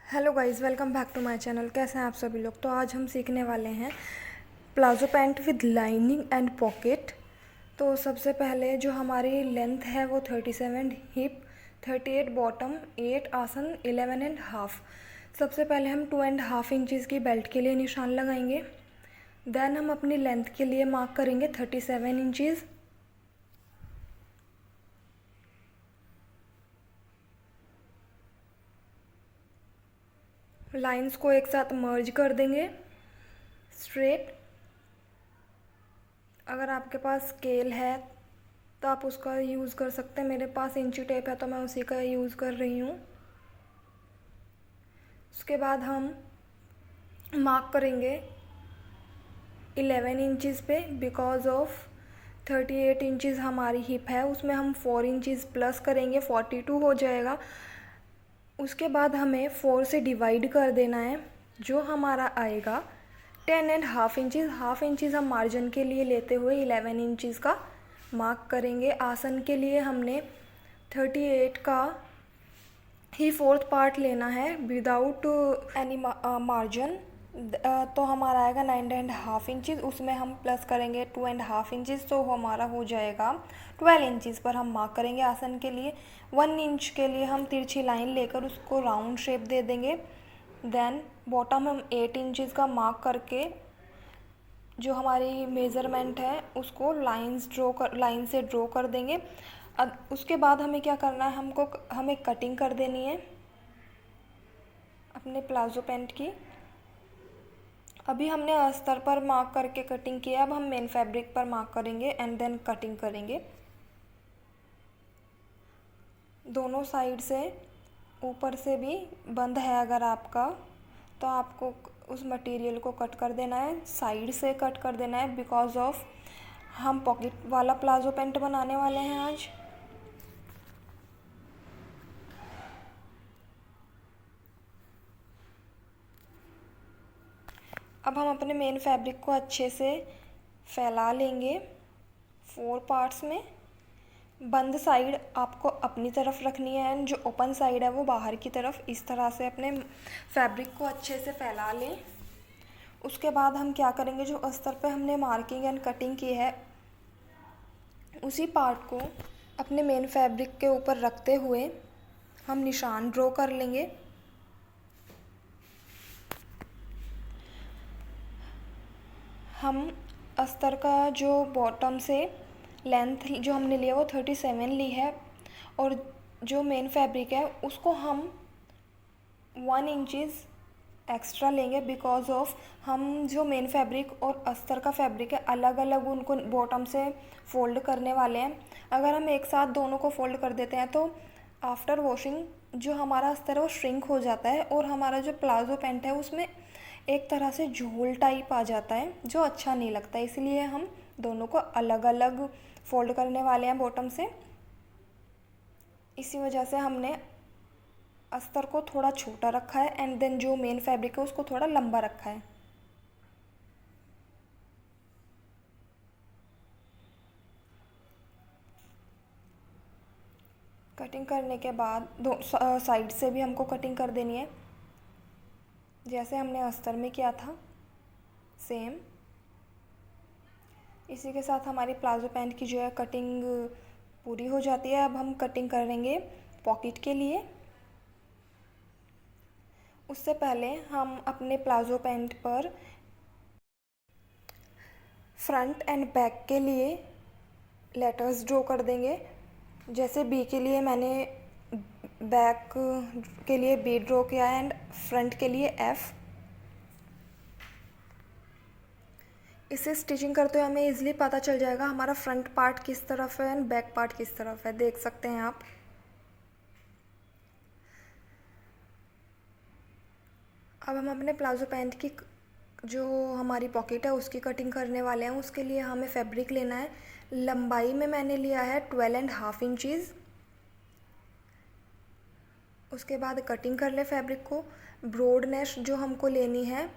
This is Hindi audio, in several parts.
Hello guys, welcome back to my channel. कैसे हैं आप सभी लोग। तो आज हम सीखने वाले हैं palazzo pant with lining and pocket. तो सबसे पहले जो हमारी लेंथ है वो 37 हिप, 38 बॉटम, 8 आसन, 11 एंड हाफ। सबसे पहले हम 2.5 इंचज़ की बेल्ट के लिए निशान लगाएंगे। देन हम अपनी लेंथ के लिए मार्क करेंगे 37 इंचज़। लाइंस को एक साथ मर्ज कर देंगे स्ट्रेट। अगर आपके पास स्केल है तो आप उसका यूज़ कर सकते हैं। मेरे पास इंची टेप है तो मैं उसी का यूज़ कर रही हूँ। उसके बाद हम मार्क करेंगे 11 इंचज़ पे, बिकॉज ऑफ 38 इंचज़ हमारी हिप है, उसमें हम 4 इंचज़ प्लस करेंगे, 42 हो जाएगा। उसके बाद हमें 4 से डिवाइड कर देना है, जो हमारा आएगा 10.5 इंचज़। हाफ इंचज़ हम मार्जिन के लिए लेते हुए 11 इंचज़ का मार्क करेंगे। आसन के लिए हमने 38 का ही फोर्थ पार्ट लेना है विदाउट एनी मार्जिन। तो हमारा आएगा 9.5 इंचज़। उसमें हम प्लस करेंगे 2.5 इंचज़, तो हमारा हो जाएगा 12 इंचज़ पर हम मार्क करेंगे। आसन के लिए 1 इंच के लिए हम तिरछी लाइन लेकर उसको राउंड शेप दे देंगे। देन बॉटम हम 8 इंचज़ का मार्क करके जो हमारी मेज़रमेंट है उसको लाइन से ड्रॉ कर देंगे। अब उसके बाद हमें क्या करना है, हमें कटिंग कर देनी है अपने प्लाजो पैंट की। अभी हमने अस्तर पर मार्क करके कटिंग किया, अब हम मेन फैब्रिक पर मार्क करेंगे एंड देन कटिंग करेंगे। दोनों साइड से, ऊपर से भी बंद है अगर आपका, तो आपको उस मटेरियल को कट कर देना है, साइड से कट कर देना है, बिकॉज ऑफ हम पॉकेट वाला प्लाजो पैंट बनाने वाले हैं आज। अब हम अपने मेन फैब्रिक को अच्छे से फैला लेंगे 4 पार्ट्स में। बंद साइड आपको अपनी तरफ रखनी है एंड जो ओपन साइड है वो बाहर की तरफ। इस तरह से अपने फैब्रिक को अच्छे से फैला लें। उसके बाद हम क्या करेंगे, जो अस्तर पे हमने मार्किंग एंड कटिंग की है उसी पार्ट को अपने मेन फैब्रिक के ऊपर रखते हुए हम निशान ड्रॉ कर लेंगे। हम अस्तर का जो बॉटम से लेंथ जो हमने लिया वो 37 ली है, और जो मेन फैब्रिक है उसको हम 1 इंचज़ एक्स्ट्रा लेंगे, बिकॉज ऑफ हम जो मेन फैब्रिक और अस्तर का फैब्रिक है अलग अलग उनको बॉटम से फोल्ड करने वाले हैं। अगर हम एक साथ दोनों को फोल्ड कर देते हैं तो आफ्टर वॉशिंग जो हमारा अस्तर है वो श्रिंक हो जाता है और हमारा जो प्लाजो पैंट है उसमें एक तरह से झोल टाइप आ जाता है, जो अच्छा नहीं लगता। इसलिए हम दोनों को अलग अलग फोल्ड करने वाले हैं बॉटम से। इसी वजह से हमने अस्तर को थोड़ा छोटा रखा है एंड देन जो मेन फैब्रिक है उसको थोड़ा लंबा रखा है। कटिंग करने के बाद दो साइड से भी हमको कटिंग कर देनी है, जैसे हमने अस्तर में किया था सेम। इसी के साथ हमारी प्लाजो पैंट की जो है कटिंग पूरी हो जाती है। अब हम कटिंग करेंगे पॉकेट के लिए। उससे पहले हम अपने प्लाजो पैंट पर फ्रंट एंड बैक के लिए लेटर्स ड्रॉ कर देंगे। जैसे बी के लिए मैंने बैक के लिए बी ड्रॉ किया है एंड फ्रंट के लिए एफ। इसे स्टिचिंग करते हुए हमें इजीली पता चल जाएगा हमारा फ्रंट पार्ट किस तरफ है एंड बैक पार्ट किस तरफ है, देख सकते हैं आप। अब हम अपने प्लाजो पैंट की जो हमारी पॉकेट है उसकी कटिंग करने वाले हैं। उसके लिए हमें फैब्रिक लेना है। लंबाई में मैंने लिया है 12.5 इंचज़। उसके बाद कटिंग कर ले फैब्रिक को। ब्रॉडनेस जो हमको लेनी है,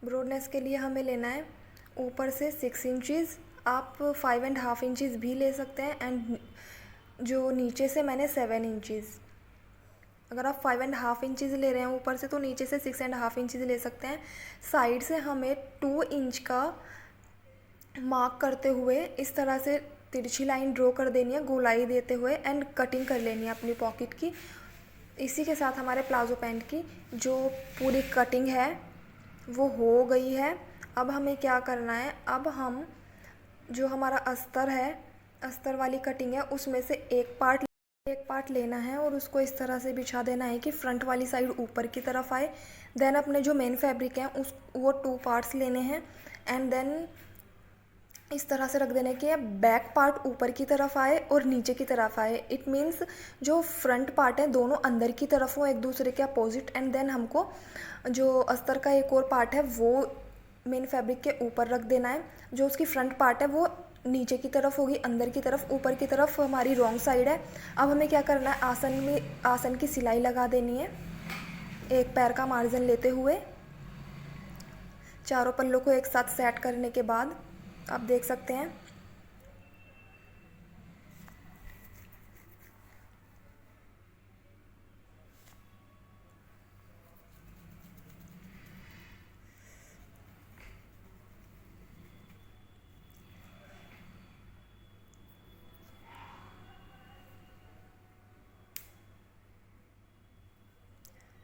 ब्रॉडनेस के लिए हमें लेना है ऊपर से 6 इंचज़। आप 5.5 इंचज़ भी ले सकते हैं एंड जो नीचे से मैंने 7 इंचज़ अगर आप 5.5 इंचज़ ले रहे हैं ऊपर से तो नीचे से 6.5 इंचज़ ले सकते हैं। साइड से हमें 2 इंच का मार्क करते हुए इस तरह से तिरछी लाइन ड्रॉ कर देनी है गोलाई देते हुए एंड कटिंग कर लेनी है अपनी पॉकेट की। इसी के साथ हमारे प्लाज़ो पैंट की जो पूरी कटिंग है वो हो गई है। अब हमें क्या करना है, अब हम जो हमारा अस्तर है, अस्तर वाली कटिंग है, उसमें से एक पार्ट लेना है और उसको इस तरह से बिछा देना है कि फ्रंट वाली साइड ऊपर की तरफ आए। देन अपने जो मेन फैब्रिक है वो 2 पार्ट्स लेने हैं एंड देन इस तरह से रख देने कि बैक पार्ट ऊपर की तरफ आए और नीचे की तरफ आए। इट मीन्स जो फ्रंट पार्ट है दोनों अंदर की तरफ हो एक दूसरे के अपोजिट एंड देन हमको जो अस्तर का एक और पार्ट है वो मेन फैब्रिक के ऊपर रख देना है। जो उसकी फ्रंट पार्ट है वो नीचे की तरफ होगी, अंदर की तरफ, ऊपर की तरफ हमारी रॉन्ग साइड है। अब हमें क्या करना है, आसन की सिलाई लगा देनी है एक पैर का मार्जिन लेते हुए। चारों पल्लों को एक साथ सेट करने के बाद आप देख सकते हैं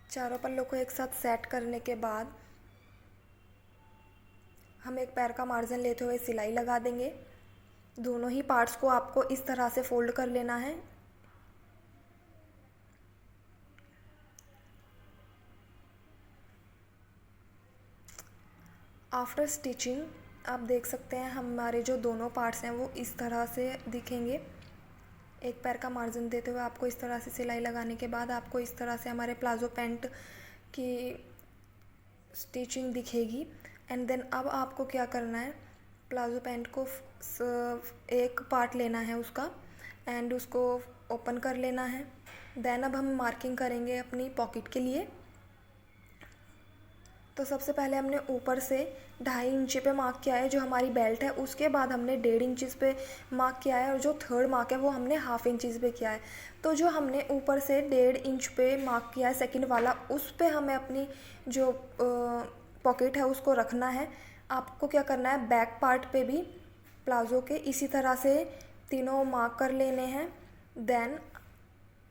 चारों पल्लों को एक साथ सेट करने के बाद हम एक पैर का मार्जिन लेते हुए सिलाई लगा देंगे। दोनों ही पार्ट्स को आपको इस तरह से फोल्ड कर लेना है। आफ्टर स्टिचिंग आप देख सकते हैं हमारे जो दोनों पार्ट्स हैं वो इस तरह से दिखेंगे। एक पैर का मार्जिन देते हुए आपको इस तरह से सिलाई लगाने के बाद आपको इस तरह से हमारे प्लाज़ो पैंट की स्टिचिंग दिखेगी। एंड देन अब आपको क्या करना है, प्लाज़ो पैंट को एक पार्ट लेना है उसका एंड उसको ओपन कर लेना है। देन अब हम मार्किंग करेंगे अपनी पॉकेट के लिए। तो सबसे पहले हमने ऊपर से 2.5 इंच पे मार्क किया है जो हमारी बेल्ट है, उसके बाद हमने 1.5 इंचज़ पे मार्क किया है और जो थर्ड मार्क है वो हमने 1/2 इंचज़ पे किया है। तो जो हमने ऊपर से 1.5 इंच पे मार्क किया है सेकंड वाला, उस पे हमें अपनी जो पॉकेट है उसको रखना है। आपको क्या करना है, बैक पार्ट पे भी प्लाज़ो के इसी तरह से तीनों मार्क कर लेने हैं। देन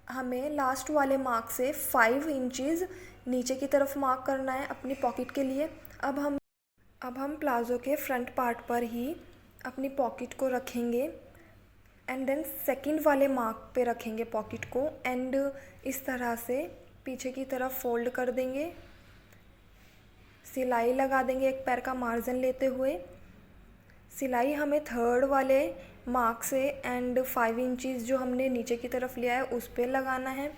हमें लास्ट वाले मार्क से 5 इंचज़ नीचे की तरफ मार्क करना है अपनी पॉकेट के लिए। अब हम प्लाज़ो के फ्रंट पार्ट पर ही अपनी पॉकेट को रखेंगे एंड देन सेकंड वाले मार्क पे रखेंगे पॉकेट को एंड इस तरह से पीछे की तरफ फोल्ड कर देंगे, सिलाई लगा देंगे एक पैर का मार्जिन लेते हुए। सिलाई हमें थर्ड वाले मार्क से एंड 5 इंचज़ जो हमने नीचे की तरफ लिया है उस पे लगाना है।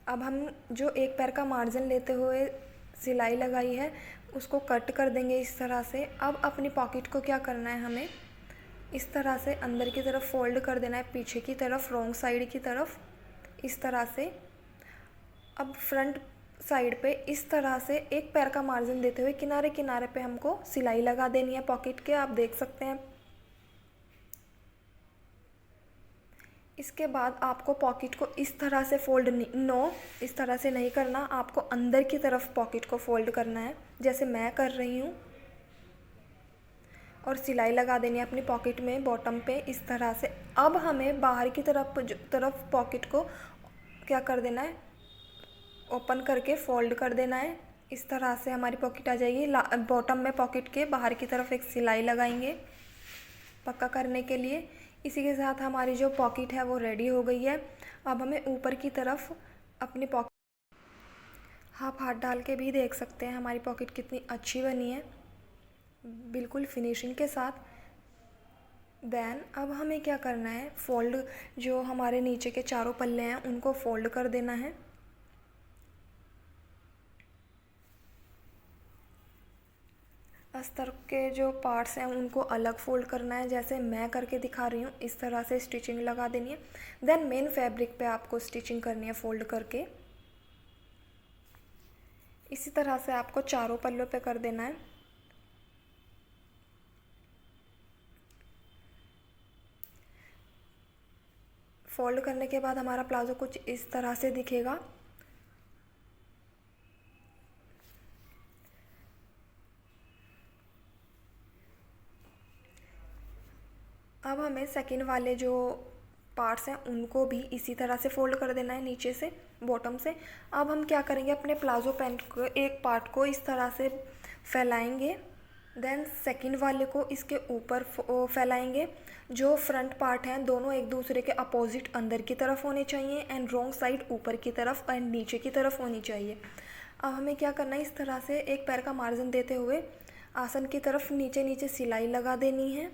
अब हम जो एक पैर का मार्जिन लेते हुए सिलाई लगाई है उसको कट कर देंगे इस तरह से। अब अपनी पॉकेट को क्या करना है, हमें इस तरह से अंदर की तरफ फोल्ड कर देना है पीछे की तरफ, रॉन्ग साइड की तरफ, इस तरह से। अब फ्रंट साइड पे इस तरह से एक पैर का मार्जिन देते हुए किनारे किनारे पे हमको सिलाई लगा देनी है पॉकेट के, आप देख सकते हैं। इसके बाद आपको पॉकेट को इस तरह से इस तरह से नहीं करना, आपको अंदर की तरफ पॉकेट को फोल्ड करना है जैसे मैं कर रही हूँ और सिलाई लगा देनी है अपनी पॉकेट में बॉटम पे इस तरह से। अब हमें बाहर की तरफ पॉकेट को क्या कर देना है, ओपन करके फोल्ड कर देना है। इस तरह से हमारी पॉकेट आ जाएगी। बॉटम में पॉकेट के बाहर की तरफ एक सिलाई लगाएंगे पक्का करने के लिए। इसी के साथ हमारी जो पॉकेट है वो रेडी हो गई है। अब हमें ऊपर की तरफ अपनी पॉकेट हाथ डाल के भी देख सकते हैं हमारी पॉकेट कितनी अच्छी बनी है, बिल्कुल फिनिशिंग के साथ। देन अब हमें क्या करना है, फोल्ड जो हमारे नीचे के चारों पल्ले हैं उनको फोल्ड कर देना है। अस्तर के जो पार्ट्स हैं उनको अलग फोल्ड करना है जैसे मैं करके दिखा रही हूँ, इस तरह से स्टिचिंग लगा देनी है। देन मेन फैब्रिक पे आपको स्टिचिंग करनी है फोल्ड करके। इसी तरह से आपको चारों पल्लों पे कर देना है। फोल्ड करने के बाद हमारा प्लाज़ो कुछ इस तरह से दिखेगा। अब हमें सेकंड वाले जो पार्ट्स हैं उनको भी इसी तरह से फोल्ड कर देना है, नीचे से बॉटम से। अब हम क्या करेंगे, अपने प्लाजो पैंट को एक पार्ट को इस तरह से फैलाएंगे, देन सेकंड वाले को इसके ऊपर फैलाएंगे। जो फ्रंट पार्ट हैं दोनों एक दूसरे के अपोजिट अंदर की तरफ होने चाहिए एंड रॉन्ग साइड ऊपर की तरफ एंड नीचे की तरफ होनी चाहिए। अब हमें क्या करना है, इस तरह से एक पैर का मार्जिन देते हुए आसन की तरफ नीचे नीचे सिलाई लगा देनी है।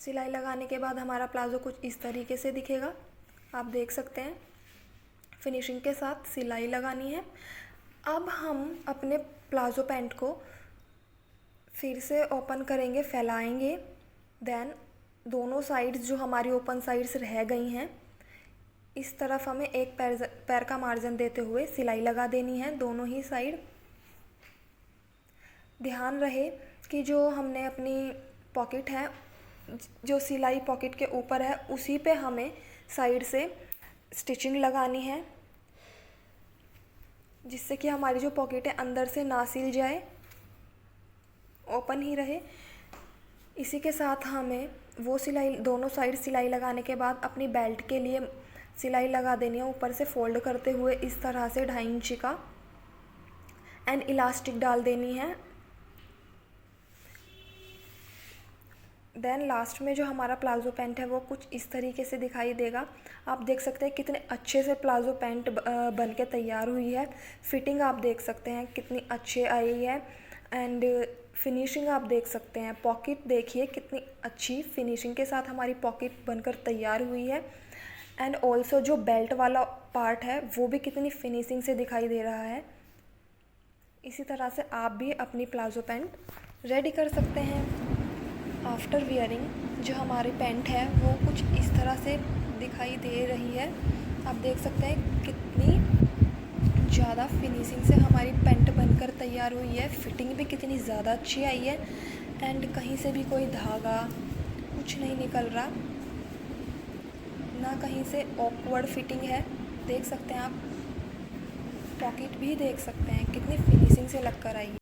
सिलाई लगाने के बाद हमारा प्लाज़ो कुछ इस तरीके से दिखेगा, आप देख सकते हैं। फिनिशिंग के साथ सिलाई लगानी है। अब हम अपने प्लाज़ो पैंट को फिर से ओपन करेंगे, फैलाएंगे, देन दोनों साइड्स जो हमारी ओपन साइड्स रह गई हैं इस तरफ हमें एक पैर का मार्जिन देते हुए सिलाई लगा देनी है दोनों ही साइड। ध्यान रहे कि जो हमने अपनी पॉकेट है, जो सिलाई पॉकेट के ऊपर है उसी पे हमें साइड से स्टिचिंग लगानी है, जिससे कि हमारी जो पॉकेट है अंदर से ना सिल जाए, ओपन ही रहे। इसी के साथ हमें वो सिलाई दोनों साइड सिलाई लगाने के बाद अपनी बेल्ट के लिए सिलाई लगा देनी है, ऊपर से फोल्ड करते हुए इस तरह से 2.5 इंच का एंड इलास्टिक डाल देनी है। देन लास्ट में जो हमारा प्लाज़ो पैंट है वो कुछ इस तरीके से दिखाई देगा। आप देख सकते हैं कितने अच्छे से प्लाज़ो पैंट बन के तैयार हुई है। फिटिंग आप देख सकते हैं कितनी अच्छी आई है एंड फिनिशिंग आप देख सकते हैं। पॉकेट देखिए कितनी अच्छी फिनिशिंग के साथ हमारी पॉकेट बनकर तैयार हुई है एंड ऑल्सो जो बेल्ट वाला पार्ट है वो भी कितनी फिनिशिंग से दिखाई दे रहा है। इसी तरह से आप भी अपनी प्लाज़ो पैंट रेडी कर सकते हैं। आफ्टर वियरिंग जो हमारी पैंट है वो कुछ इस तरह से दिखाई दे रही है। आप देख सकते हैं कितनी ज़्यादा फिनिशिंग से हमारी पैंट बनकर तैयार हुई है। फिटिंग भी कितनी ज़्यादा अच्छी आई है एंड कहीं से भी कोई धागा कुछ नहीं निकल रहा, ना कहीं से ऑकवर्ड फिटिंग है। देख सकते हैं आप, पॉकेट भी देख सकते हैं कितनी फिनिशिंग से लग कर आई है।